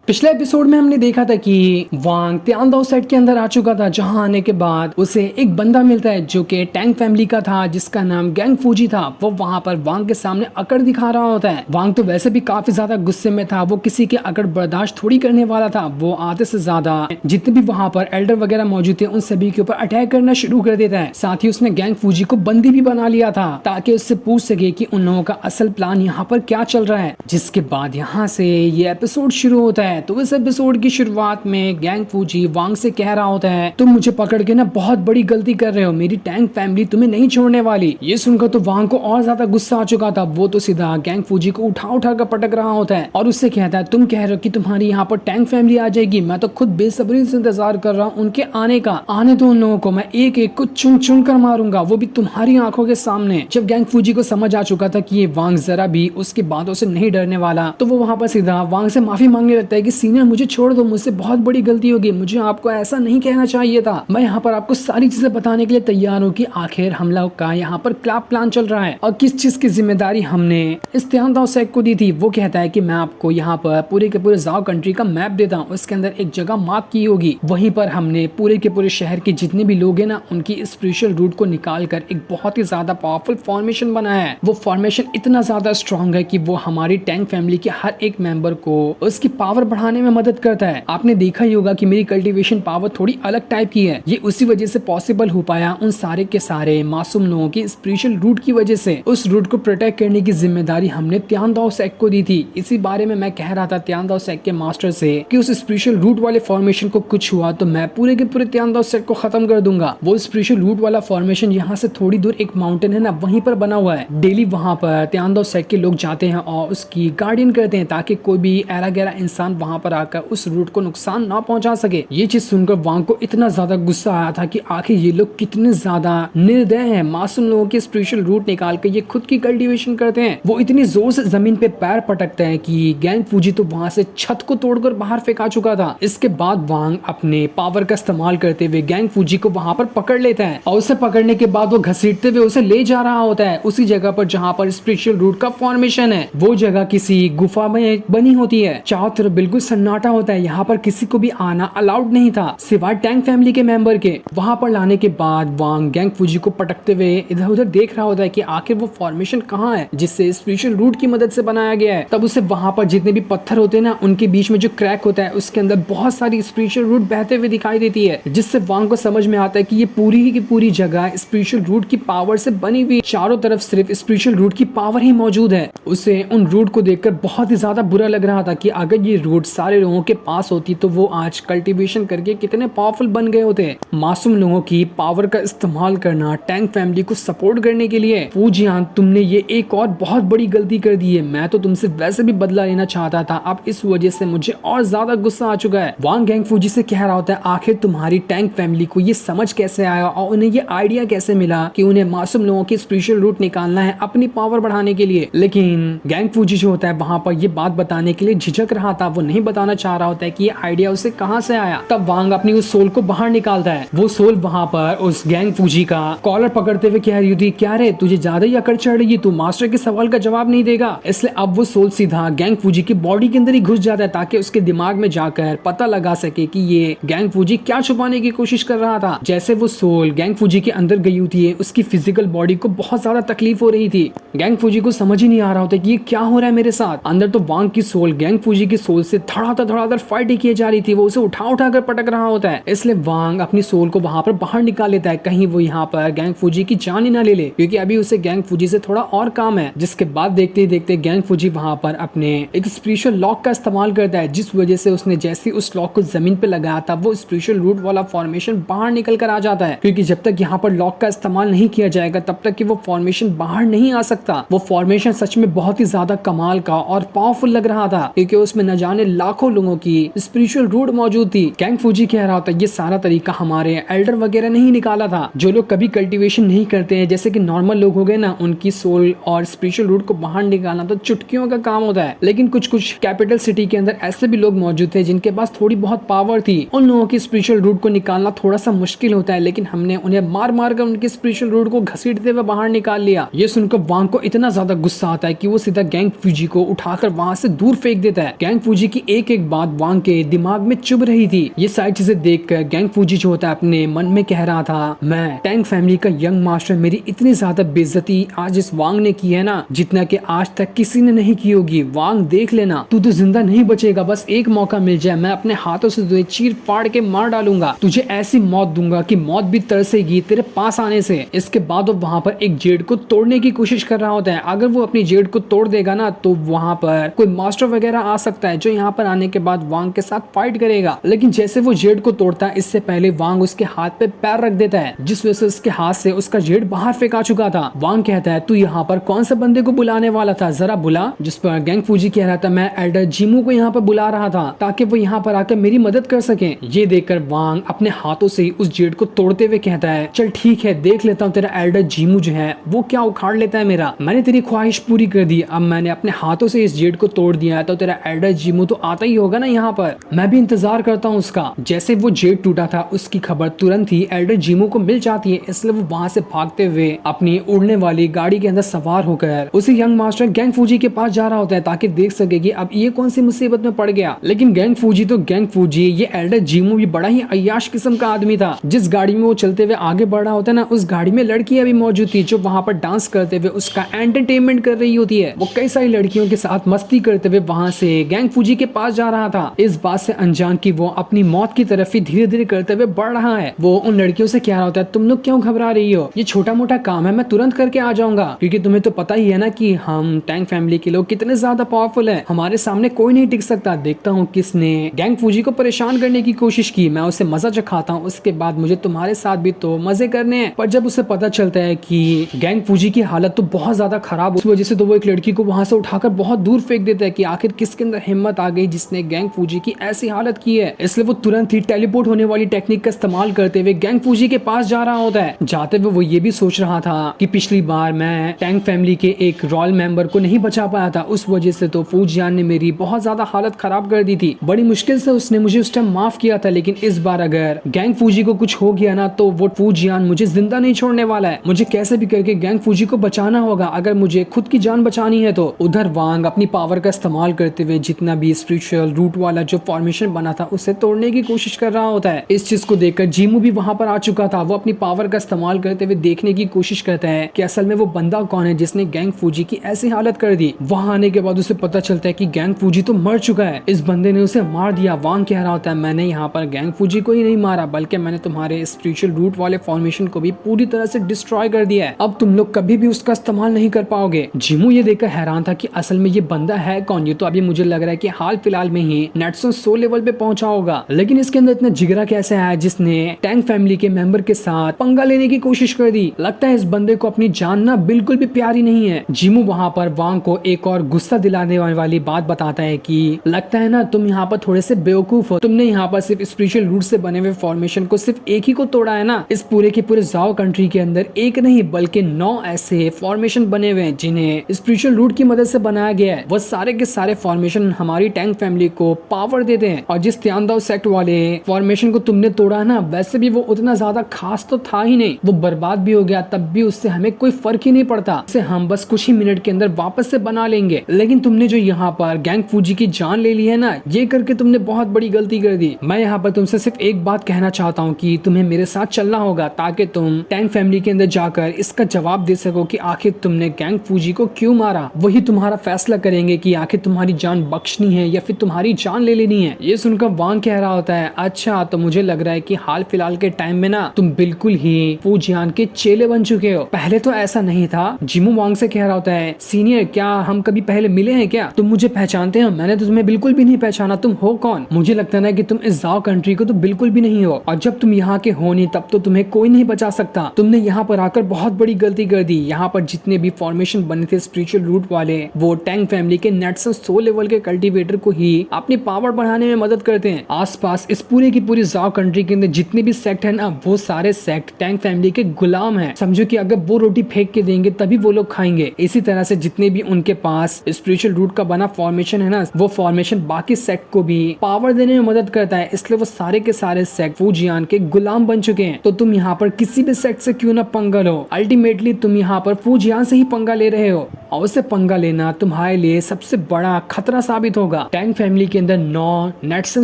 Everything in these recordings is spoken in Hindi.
पिछले एपिसोड में हमने देखा था कि वांग त्यानदाओ सेट के अंदर आ चुका था, जहां आने के बाद उसे एक बंदा मिलता है जो कि टैंग फैमिली का था, जिसका नाम गैंग फूजी था। वो वहां पर वांग के सामने अकड़ दिखा रहा होता है। वांग तो वैसे भी काफी ज्यादा गुस्से में था, वो किसी के अकड़ बर्दाश्त थोड़ी करने वाला था। वो आधे से ज्यादा जितने भी वहां पर एल्डर वगैरह मौजूद थे उन सभी के ऊपर अटैक करना शुरू कर देता है। साथ ही उसने गैंग फूजी को बंदी भी बना लिया था ताकि उससे पूछ सके कि उन लोगों का असल प्लान यहाँ पर क्या चल रहा है। जिसके बाद यहाँ से ये एपिसोड शुरू होता है। तो इस एपिसोड की शुरुआत में गैंग फूजी वांग से कह रहा होता है, तुम मुझे पकड़ के ना बहुत बड़ी गलती कर रहे हो, मेरी टैंग फैमिली तुम्हें नहीं छोड़ने वाली। ये सुनकर तो वांग को और ज्यादा गुस्सा आ चुका था। वो तो सीधा गैंग फूजी को उठा उठा कर पटक रहा होता है और उससे कहता है, तुम कह रहे हो कि तुम्हारी यहाँ पर टैंग फैमिली आ जाएगी, मैं तो खुद बेसब्री से इंतजार कर रहा हूँ उनके आने का। आने दो उन लोगों को, मैं एक एक को चुन चुन कर मारूंगा, वो भी तुम्हारी आंखों के सामने। जब गैंग फूजी को समझ आ चुका था कि ये वांग जरा भी उसकी बातों से नहीं डरने वाला, तो वो वहां पर सीधा वांग से माफी मांगने लगता है कि सीनियर मुझे छोड़ दो, मुझसे बहुत बड़ी गलती होगी, मुझे आपको ऐसा नहीं कहना चाहिए था। मैं यहाँ पर आपको सारी चीजें बताने के लिए तैयार हूँ कि आखिर हम लोग का यहाँ पर क्या प्लान चल रहा है और किस चीज की जिम्मेदारी हमने इस त्यानदाओ सेट को दी थी। वो कहता है कि मैं आपको यहाँ पर पूरे के पूरे जाओ कंट्री का मैप देता हूँ, उसके अंदर एक जगह मार्क की होगी, वहीं पर हमने पूरे के पूरे शहर के जितने भी लोग हैं ना उनकी स्पिरिचुअल रूट को निकाल कर एक बहुत ही ज्यादा पावरफुल फॉर्मेशन बनाया है। वो फॉर्मेशन इतना ज्यादा स्ट्रॉन्ग है कि वो हमारी टैंग फैमिली के हर एक मेंबर को उसकी पावर बढ़ाने में मदद करता है। आपने देखा ही होगा कि मेरी कल्टीवेशन पावर थोड़ी अलग टाइप की है, ये उसी वजह से पॉसिबल हो पाया उन सारे के सारे मासूम लोगों की स्पिरिचुअल रूट की वजह से। उस रूट को प्रोटेक्ट करने की जिम्मेदारी हमने त्यानदाओ सेट को दी थी। इसी बारे में मैं कह रहा था त्यानदाओ सेट के मास्टर से कि उस स्पिरिचुअल रूट वाले फॉर्मेशन को कुछ हुआ तो मैं पूरे के पूरे त्यानदाओ सेट को खत्म कर दूंगा। वो स्पिरिचुअल रूट वाला फॉर्मेशन यहाँ से थोड़ी दूर एक माउंटेन है ना, वहीं पर बना हुआ है। डेली वहां पर त्यानदाओ सेट के लोग जाते हैं और उसकी गार्डियन करते हैं ताकि कोई भी ऐरा गैरा इंसान वहां पर आकर उस रूट को नुकसान ना पहुंचा सके। ये चीज सुनकर वांग को इतना ज्यादा गुस्सा आया था कि आखिर ये लोग कितने ज्यादा निर्दय हैं, मासूम लोगों के स्पिरिचुअल रूट निकाल के ये खुद की कल्टीवेशन करते हैं। वो इतनी जोर से जमीन पे पैर पटकते हैं कि गैंग फूजी तो वहां से छत को तोड़कर बाहर फेंका चुका था। इसके बाद वांग अपने पावर का इस्तेमाल करते हुए गैंग फूजी को वहां पर पकड़ लेता है और उसे पकड़ने के बाद वो घसीटते हुए उसे ले जा रहा होता है उसी जगह पर जहाँ पर स्पिरिचुअल रूट का फॉर्मेशन है। वो जगह किसी गुफा में बनी होती है, चारों तरफ बिल्कुल सन्नाटा होता है, यहाँ पर किसी को भी आना अलाउड नहीं था सिवाय टैंग फैमिली के मेंबर के। वहां पर लाने के बाद वांग गैंग फूजी को पटकते हुए इधर उधर देख रहा होता है कि आखिर वो फॉर्मेशन कहाँ है जिससे स्पिरिचुअल रूट की मदद से बनाया गया है। तब उसे वहां पर जितने भी पत्थर होते हैं ना उनके बीच में जो क्रैक होता है उसके अंदर बहुत सारी स्पिरिचुअल रूट बहते हुए दिखाई देती है, जिससे वांग को समझ में आता है कि ये पूरी की पूरी जगह स्पिरिचुअल रूट की पावर से बनी हुई, चारों तरफ सिर्फ स्पिरिचुअल रूट की पावर ही मौजूद है। उसे उन रूट को देखकर बहुत ही ज्यादा बुरा लग रहा था कि अगर ये रूट सारे लोगों के पास होती तो वो आज कल्टीवेशन करके कितने पावरफुल बन गए होते। मासूम लोगों की पावर का इस्तेमाल करना टैंग फैमिली को सपोर्ट करने के लिए। फूजियान, तुमने ये एक और बहुत बड़ी गलती कर दी है, मैं तो तुमसे वैसे भी बदला लेना चाहता था, अब इस वजह से मुझे और ज्यादा गुस्सा आ चुका है। वांग गैंग फूजी से कह रहा होता है, आखिर तुम्हारी टैंग फैमिली को ये समझ कैसे आया और उन्हें ये आइडिया कैसे मिला कि उन्हें मासूम लोगों की स्पिरिचुअल रूट निकालना है अपनी पावर बढ़ाने के लिए। लेकिन गैंग फूजी जो होता है वहां पर ये बात बताने के लिए झिझक रहा था, वो नहीं बताना चाह रहा होता है कि ये आइडिया उसे कहां से आया। तब वांग अपनी उस सोल को बाहर निकालता है। वो सोल वहां पर उस गैंग फूजी का कॉलर पकड़ते हुए कह रही थी, क्या रे तुझे ज्यादा ही अकड़ चढ़ रही है, तू मास्टर के सवाल का जवाब नहीं देगा। इसलिए अब वो सोल सीधा गैंग फूजी की बॉडी के अंदर ही घुस जाता है ताकि उसके दिमाग में जाकर पता लगा सके कि ये गैंग फूजी क्या छुपाने की कोशिश कर रहा था। जैसे वो सोल गैंग फूजी के अंदर गई होती है, उसकी फिजिकल बॉडी को बहुत ज्यादा तकलीफ हो रही थी। गैंग फूजी को समझ ही नहीं आ रहा होता कि ये क्या हो रहा है मेरे साथ। अंदर तो वांग की सोल गैंग फूजी की सोल से धड़ाधड़ फाइट किए जा रही थी, वो उसे उठा उठा कर पटक रहा होता है। इसलिए वांग अपनी सोल को वहां पर बाहर निकाल लेता है, कहीं वो यहाँ पर गैंग फूजी की जान ही ना ले ले, क्योंकि अभी उसे गैंग फूजी से थोड़ा और काम है। जिसके बाद देखते ही देखते गैंग फूजी वहां पर अपने एक स्पिरिचुअल लॉक का इस्तेमाल करता है, जिस वजह से उसने जैसे उस लॉक को जमीन पे लगाया था वो स्पिरिचुअल रूट वाला फॉर्मेशन बाहर निकल कर आ जाता है। क्योंकि जब तक यहाँ पर लॉक का इस्तेमाल नहीं किया जाएगा तब तक कि वो फॉर्मेशन बाहर नहीं आ सकता। वो फॉर्मेशन सच में बहुत ही ज्यादा कमाल का और पावरफुल लग रहा था क्योंकि उसमें न जाने लाखों लोगों की स्पिरिचुअल रूट मौजूद थी। गैंग फूजी कह रहा था ये सारा तरीका हमारे एल्डर वगैरह नहीं निकाला था, जो लोग कभी कल्टीवेशन नहीं करते हैं जैसे कि नॉर्मल लोग हो गए ना, उनकी सोल और स्पिरिचुअल रूट को बाहर निकालना तो चुटकियों का काम होता है। लेकिन कुछ कुछ कैपिटल सिटी के अंदर ऐसे भी लोग मौजूद थे जिनके पास थोड़ी बहुत पावर थी, उन लोगों की स्पिरिचुअल रूट को निकालना थोड़ा सा मुश्किल होता है, लेकिन हमने उन्हें मार मार कर उनकी स्पिरिचुअल रूट को घसीटते हुए बाहर निकाल लिया। ये सुनकर वांग को इतना ज्यादा गुस्सा आता है कि वो सीधा गैंग फूजी को उठाकर वहां से दूर फेंक देता है। गैंग फूजी की एक एक बात वांग के दिमाग में चुभ रही थी। ये सारी चीजें देखकर गैंग फूजी जो होता है अपने मन में कह रहा था, मैं टैंग फैमिली का यंग मास्टर, मेरी इतनी ज्यादा बेइज्जती आज इस वांग ने की है ना, जितना कि आज तक किसी ने नहीं की होगी। वांग देख लेना, तू तो जिंदा नहीं बचेगा, बस एक मौका मिल जाए, मैं अपने हाथों से तुझे चीर फाड़ के मार डालूंगा, तुझे ऐसी मौत दूंगा कि मौत भी तरसेगी तेरे पास आने से। इसके बाद वो वहाँ पर एक जेड को तोड़ने की कोशिश कर रहा होता है। अगर वो अपनी जेड को तोड़ देगा ना तो वहाँ पर कोई मास्टर वगैरह आ सकता है जो यहाँ पर आने के बाद वांग के साथ फाइट करेगा। लेकिन जैसे वो जेड को तोड़ता है इससे पहले वांग उसके हाथ पे पैर रख देता है, जिस वजह से उसके हाथ से उसका जेड बाहर फेंका चुका था। वांग कहता है, तू यहाँ पर कौन से बंदे को बुलाने वाला था, जरा बुला। जिस पर गैंग फूजी कह रहा था, मैं एल्डर जीमू को यहाँ पर बुला रहा था ताकि वो यहाँ पर आकर मेरी मदद कर सके। ये देखकर वांग अपने हाथों से उस जेड को तोड़ते हुए कहता है, चल ठीक है, देख लेता हूँ तेरा एल्डर जीमू जो है वो क्या उखाड़ लेता है मेरा। मैंने तेरी ख्वाहिश पूरी कर दी, अब मैंने अपने हाथों से इस जेड को तोड़ दिया है तो तेरा एल्डर जीमू तो आता ही होगा ना यहाँ पर। मैं भी इंतजार करता हूँ उसका। जैसे वो जेड टूटा था उसकी खबर तुरंत ही एल्डर जीमू को मिल जाती है, इसलिए वो वहाँ से भागते हुए अपनी उड़ने वाली गाड़ी के अंदर सवार होकर उसी यंग मास्टर गैंग फूजी के पास जा रहा होता है ताकि देख सके कि अब ये कौन सी मुसीबत में पड़ गया। लेकिन गैंग फूजी तो गैंग फूजी, ये एल्डर जीमू भी बड़ा ही अय्याश किस्म का आदमी था। जिस गाड़ी में वो चलते हुए आगे बढ़ रहा होता है ना, उस गाड़ी में लड़कियां भी मौजूद थी जो वहाँ पर डांस करते हुए उसका एंटरटेनमेंट कर रही होती है। वो कई सारी लड़कियों के साथ मस्ती करते हुए वहाँ से गैंग फूजी के पास जा रहा था, इस बात से अनजान कि वो अपनी मौत की तरफ ही धीरे धीरे करते हुए बढ़ रहा है। वो उन लड़कियों से कह रहा होता है, तुम लोग क्यों घबरा रही हो, ये छोटा मोटा काम है, मैं तुरंत करके आ जाऊंगा, क्योंकि तुम्हें तो पता ही है ना कि हम टैंग फैमिली के लोग कितने ज्यादा पावरफुल हैं, हमारे सामने कोई नहीं टिक सकता। देखता हूँ किसने गैंग फूजी को परेशान करने की कोशिश की, मैं उसे मजा चखाता हूँ, उसके बाद मुझे तुम्हारे साथ भी तो मजे करने हैं। पर जब उसे पता चलता है कि गैंग फूजी की हालत तो बहुत ज्यादा खराब, उस वजह से तो वो एक लड़की को वहां से उठाकर बहुत दूर फेंक देता है कि आखिर किसके अंदर हिम्मत आ गई जिसने गैंग फूजी की ऐसी हालत की है। इसलिए वो तुरंत ही टेलीपोर्ट होने वाली टेक्निक का इस्तेमाल करते हुए गैंग फूजी के पास जा रहा होता है। जाते हुए वो ये भी सोच रहा था कि पिछली बार मैं टैंग फैमिली के एक रॉयल मेंबर को नहीं बचा पाया था, उस वजह से तो फूजियान ने मेरी बहुत ज्यादा हालत खराब कर दी थी, बड़ी मुश्किल से उसने मुझे उस टाइम माफ किया था। लेकिन इस बार अगर गैंग फूजी को कुछ हो गया ना तो वो फूजियान मुझे जिंदा नहीं छोड़ने वाला है, मुझे कैसे भी करके गैंग फूजी को बचाना होगा अगर मुझे खुद की जान बचानी है तो। उधर वांग अपनी पावर का इस्तेमाल करते हुए जितना भी स्पिरिचुअल रूट वाला जो फॉर्मेशन बना था उसे तोड़ने की कोशिश कर रहा होता है। इस चीज को देखकर जीमू भी वहां पर आ चुका था, वो अपनी पावर का इस्तेमाल करते हुए देखने की कोशिश करता है कि असल में वो बंदा कौन है जिसने गैंग फूजी की ऐसी हालत कर दी। वहां आने के बाद उसे पता चलता है कि गैंग फूजी तो मर चुका है, इस बंदे ने उसे मार दिया। वांग कह रहा होता है, मैंने यहाँ पर गैंग फूजी को ही नहीं मारा बल्कि मैंने तुम्हारे स्पिरिचुअल रूट वाले फॉर्मेशन को भी पूरी तरह से डिस्ट्रॉय कर दिया है, अब तुम लोग कभी भी उसका इस्तेमाल नहीं कर पाओगे। जीमू ये देखकर हैरान था कि असल में ये बंदा है कौन, ये तो अभी मुझे लग रहा है कि हाल फिलहाल में ही नेटसो 100 लेवल पे पहुंचा होगा, लेकिन इसके अंदर इतना जिगरा कैसे है जिसने टैंग फैमिली के मेंबर के साथ पंगा लेने की कोशिश कर दी। लगता है इस बंदे को अपनी जान ना बिल्कुल भी प्यारी नहीं है। जीमू वहाँ पर वांग को एक और गुस्सा दिलाने वाली बात बताता है कि लगता है ना तुम यहाँ पर थोड़े से बेवकूफ हो, तुमने यहाँ पर सिर्फ स्पिरिचुअल रूट से बने हुए फॉर्मेशन को सिर्फ एक ही को तोड़ा है ना, इस पूरे के पूरे जाओ कंट्री के अंदर एक नहीं बल्कि 9 ऐसे फॉर्मेशन बने हुए हैं जिन्हें स्पिरिचुअल रूट की मदद से बनाया गया है। वो सारे के सारे फॉर्मेशन हमारी टैंग फैमिली को पावर देते हैं, और जिस त्यानदाव सेक्ट वाले फॉर्मेशन को तुमने तोड़ा ना वैसे भी वो उतना ज्यादा खास तो था ही नहीं, वो बर्बाद भी हो गया तब भी उससे हमें कोई फर्क ही नहीं पड़ता, उसे हम बस कुछ ही मिनट के अंदर वापस से बना लेंगे। लेकिन तुमने जो यहाँ पर गैंग फूजी की जान ले ली है ना, ये करके तुमने बहुत बड़ी गलती कर दी। मैं यहाँ पर तुमसे सिर्फ एक बात कहना चाहता हूँ कि तुम्हें मेरे साथ चलना होगा ताकि तुम टैंग फैमिली के अंदर जाकर इसका जवाब दे सको कि आखिर तुमने गैंग फूजी को क्यों मारा। वही तुम्हारा फैसला करेंगे कि आखिर तुम्हारी जान बख्शनी है या फिर तुम्हारी जान ले लेनी है। ये सुनकर वांग कह रहा होता है, अच्छा तो मुझे लग रहा है कि हाल फिलहाल के टाइम में ना तुम बिल्कुल ही फूजियान के चेले बन चुके हो, पहले तो ऐसा नहीं था। जीमू वांग से कह रहा होता है, सीनियर क्या हम कभी पहले मिले हैं क्या, तुम मुझे पहचानते हो, मैंने तो तुम्हें बिल्कुल भी नहीं पहचाना, तुम हो कौन। मुझे लगता है ना कि तुम इस जाओ कंट्री को तो बिल्कुल भी नहीं हो, और जब तुम यहाँ के हो नहीं तब तो तुम्हें कोई नहीं बचा सकता। तुमने यहाँ पर आकर बहुत बड़ी गलती कर दी। यहाँ पर जितने भी फॉर्मेशन बने थे स्पिरिचुअल रूट वाले वो टैंग फैमिली के नेटसन 100 लेवल के कल्टीवेटर को ही अपनी पावर बढ़ाने में मदद करते हैं। आसपास इस पूरे की पूरी जाओ कंट्री के अंदर जितने भी सेक्ट है ना वो सारे सेक्ट टैंग फैमिली के गुलाम हैं। समझो कि अगर वो रोटी फेंक के देंगे तभी वो लोग खाएंगे। इसी तरह से जितने भी उनके पास स्पिरिचुअल रूट का बना फॉर्मेशन है ना वो फॉर्मेशन बाकी सेक्ट को भी पावर देने में मदद करता है, इसलिए वो सारे के सारे सेक्ट फूजियान के गुलाम बन चुके हैं। तो तुम यहाँ पर किसी भी सेक्ट से क्यों ना पंगा लो, अल्टीमेटली तुम यहाँ पर फूजियान से ही पंगा ले रहे हो। और उससे पंगा लेना तुम्हारे लिए सबसे बड़ा खतरा साबित होगा। टैंक फैमिली के अंदर 9 नेटसन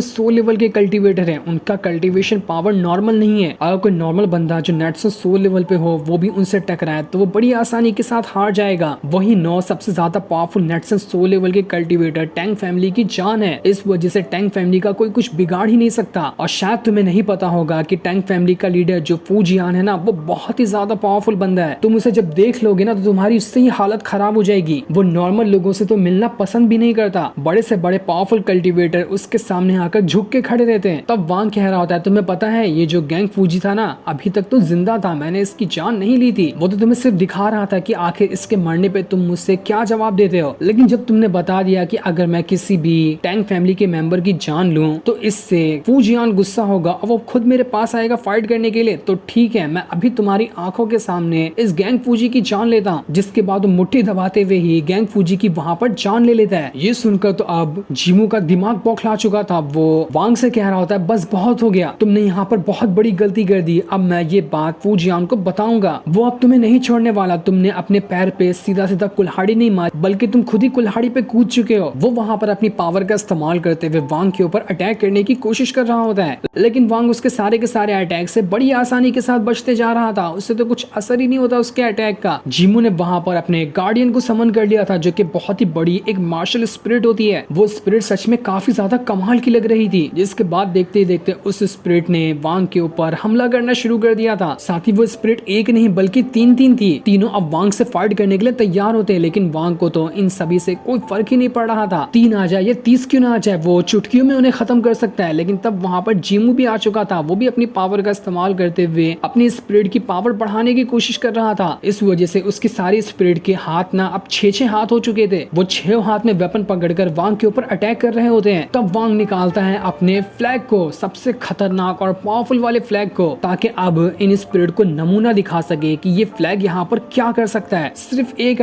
100 लेवल के कल्टीवेटर हैं। उनका कल्टीवेशन पावर नॉर्मल नहीं है। अगर कोई नॉर्मल बंदा जो नेटसन 100 लेवल पे हो वो भी उनसे टकराए तो वो बड़ी आसानी के साथ हार जाएगा। वही 9 सबसे ज्यादा पावरफुल नेटसन 100 लेवल के कल्टीवेटर टैंक फैमिली की जान है। इस वजह से टैंक फैमिली का कोई कुछ बिगाड़ ही नहीं सकता। और शायद तुम्हें नहीं पता होगा कि टैंक फैमिली का लीडर जो फूजियान है ना, वो बहुत ही ज्यादा पावरफुल बंदा है। तुम उसे जब देख लोगे ना तो तुम्हारी उससे ही हालत खराब हो जाएगी। वो नॉर्मल लोगों से तो मिलना पसंद भी नहीं करता। बड़े से बड़े पावरफुल कल्टीवेटर उसके सामने आकर झुक के खड़े रहते हैं। तब वांग कह रहा होता है, तुम्हें पता है ये जो गैंग फूजी था ना, अभी तक तो जिंदा था, मैंने इसकी जान नहीं ली थी। वो तो तुम्हें सिर्फ दिखा रहा था कि आखिर इसके मरने पे तुम मुझसे क्या जवाब देते हो। लेकिन जब तुमने बता दिया कि अगर मैं किसी भी टैंक फैमिली के मेंबर की जान लूं तो इससे फूजियान गुस्सा होगा और वो खुद मेरे पास आएगा फाइट करने के लिए, तो ठीक है, मैं अभी तुम्हारी आंखों के सामने इस गैंग फूजी की जान लेता हूँ। जिसके बाद वो मुट्ठी दबाते हुए ही गैंग फूजी की वहां पर जान ले लेता है। ये सुनकर तो अब जीमू का दिमाग बौखला चुका था। वो वांग से कह रहा होता है, बस बहुत हो गया, तुमने यहाँ पर बहुत बड़ी गलती कर दी। अब मैं ये बात फूजियान को बताऊंगा। वो अब तुम्हें नहीं छोड़ने वाला। तुमने अपने पैर पे सीधा सीधा कुल्हाड़ी नहीं मारी, बल्कि तुम खुद ही कुल्हाड़ी पे कूद चुके हो। वो वहां पर अपनी पावर का इस्तेमाल करते हुए वांग के ऊपर अटैक करने की कोशिश कर रहा होता है। लेकिन वांग उसके सारे के सारे अटैक से बड़ी आसानी के साथ बचते जा रहा था। उससे तो कुछ असर ही नहीं होता उसके अटैक का। जीमू ने वहां पर अपने गार्डियन को समन कर लिया था, जो कि बहुत ही बड़ी एक मार्शल स्पिरिट होती है। वो स्पिरिट सच में काफी ज्यादा कमाल की लग रही थी। जिसके बाद देखते ही देखते उस स्पिरिट ने वांग के ऊपर हमला करना शुरू कर दिया था। साथ ही वो स्पिरिट एक नहीं बल्कि तीन थी। तीनों अब वांग से फाइट करने के लिए तैयार होते हैं। लेकिन वांग को तो इन सभी से कोई फर्क ही नहीं पड़ रहा था। 3 आ जाए या 30 क्यों ना आ जाए, वो चुटकियों में उन्हें खत्म कर सकता है। लेकिन तब वहां पर जीमू भी आ चुका था। वो भी अपनी पावर का इस्तेमाल करते हुए अपनी स्पिरिट की पावर बढ़ाने की कोशिश कर रहा था। इस वजह से उसकी सारी स्पिरिट के हाथ ना अब 6 हाथ हो चुके थे। वो 6 हाथ में वेपन पकड़कर वांग के ऊपर अटैक कर रहे होते हैं। तब वांग निकालता है अपने फ्लैग को, सबसे खतरनाक और पावरफुल वाले फ्लैग को, ताकि अब इन स्पिरिट को नमूना दिखा सके कि ये फ्लैग यहाँ पर क्या कर सकता है। सिर्फ एक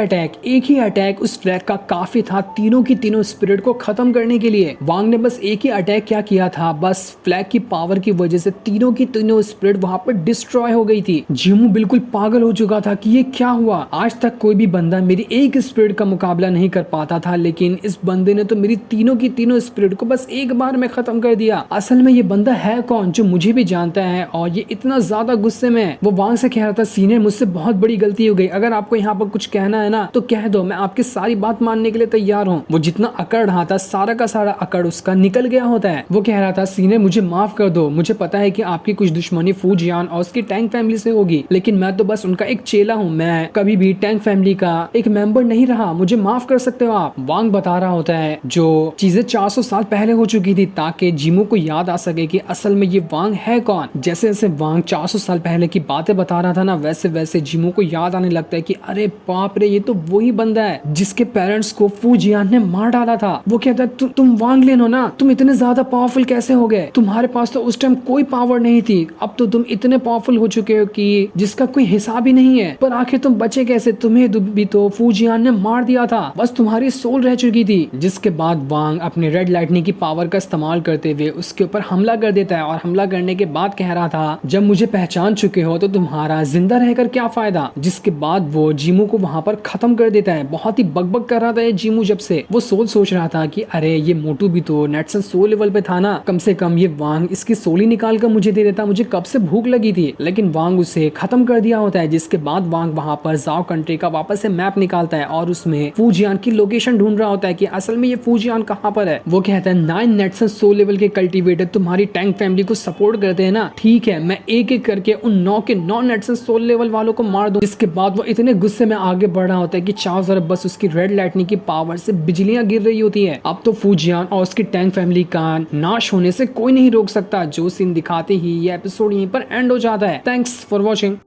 ही अटैक उस फ्लैग का काफी था तीनों की तीनों स्पिरिट को खत्म करने के लिए। वांग ने बस एक ही अटैक क्या किया था, बस फ्लैग की पावर की वजह से तीनों की तीनों स्पिरिट वहां पर डिस्ट्रॉय हो गई थी। जीमू बिल्कुल पागल हो चुका था कि ये क्या हुआ। आज तक कोई भी बंदा मेरी एक स्पिरिट का मुकाबला नहीं कर पाता था, लेकिन इस बंदे ने तो मेरी तीनों की तीनों स्पिरिट को बस एक बार में खत्म कर दिया। असल में ये बंदा है कौन जो मुझे भी जानता है और ये इतना ज्यादा गुस्से में है। वो वांग से कह रहा था, सीनियर मुझसे बहुत बड़ी गलती हो गई, अगर आपको यहाँ पर कुछ कहना है ना तो कह दो, मैं आपकी सारी बात मानने के लिए तैयार हूँ। वो जितना अकड़ रहा था सारा का सारा अकड़ उसका निकल गया होता है। वो कह रहा था, सीनियर मुझे माफ कर दो, मुझे पता है कि आपकी कुछ दुश्मनी फूजियान और उसकी टैंक फैमिली से होगी, लेकिन मैं तो बस उनका एक चेला हूँ, मैं कभी भी टैंक फैमिली का एक मेंबर नहीं रहा, मुझे माफ कर सकते हो आप। वांग बता रहा होता है जो चीजें 400 साल पहले हो चुकी थी, ताकि जीमू को याद आ सके कि असल में ये वांग है कौन। जैसे जैसे वांग 400 साल पहले की बातें बता रहा था ना, वैसे वैसे जीमू को याद आने लगता है कि अरे बाप रे, ये तो वही बंदा है जिसके पेरेंट्स को फूजियान ने मार डाला था। वो कहता है, तुम वांग लेन हो ना, तुम इतने ज्यादा पावरफुल कैसे हो गए, तुम्हारे पास तो उस टाइम कोई पावर नहीं थी, अब तो तुम इतने पावरफुल हो चुके हो कि जिसका कोई हिसाब ही नहीं है। पर आखिर तुम बचे कैसे, तुम्हें भी तो फूजियान ने मार दिया था, बस तुम्हारी सोल रह चुकी थी। जिसके बाद वांग अपने रेड लाइटनिंग की पावर का इस्तेमाल करते हुए उसके ऊपर हमला कर देता है और हमला करने के बाद कह रहा था, जब मुझे पहचान चुके हो तो तुम्हारा जिंदा रहकर क्या फायदा। जिसके बाद वो जीमू को वहां पर खत्म कर देता है। बहुत ही बकबक कर रहा था ये जीमू, जब से वो सोच रहा था कि अरे ये मोटू भी तो नेटसन 100 लेवल पे था ना, कम से कम ये वांग इसकी सोल ही निकाल कर मुझे दे देता, मुझे कब से भूख लगी थी। लेकिन वांग उसे खत्म कर दिया होता है। जिसके बाद वांग वहां पर जाओ कंट्री का वापस से मैप निकालता है और उसमें फूजियान की लोकेशन ढूंढ रहा होता है कि असल में ये फूजियान कहाँ पर है। वो कहता है, 9 नेटसन 100 लेवल के कल्टीवेटर तुम्हारी टैंक फैमिली को सपोर्ट करते हैं ना, ठीक है, मैं एक एक करके उन 9 के 9 नेटसन 100 लेवल वालों को मार दूं। इसके बाद वो इतने गुस्से में आगे बढ़ रहा होता है कि चारों तरफ बस उसकी रेड लाइटनिंग की पावर से बिजलियां गिर रही होती है। अब तो फूजियान और उसकी टैंक फैमिली का नाश होने से कोई नहीं रोक सकता। जो सीन दिखाते ही ये एपिसोड यहीं पर एंड हो जाता है। Thanks for watching.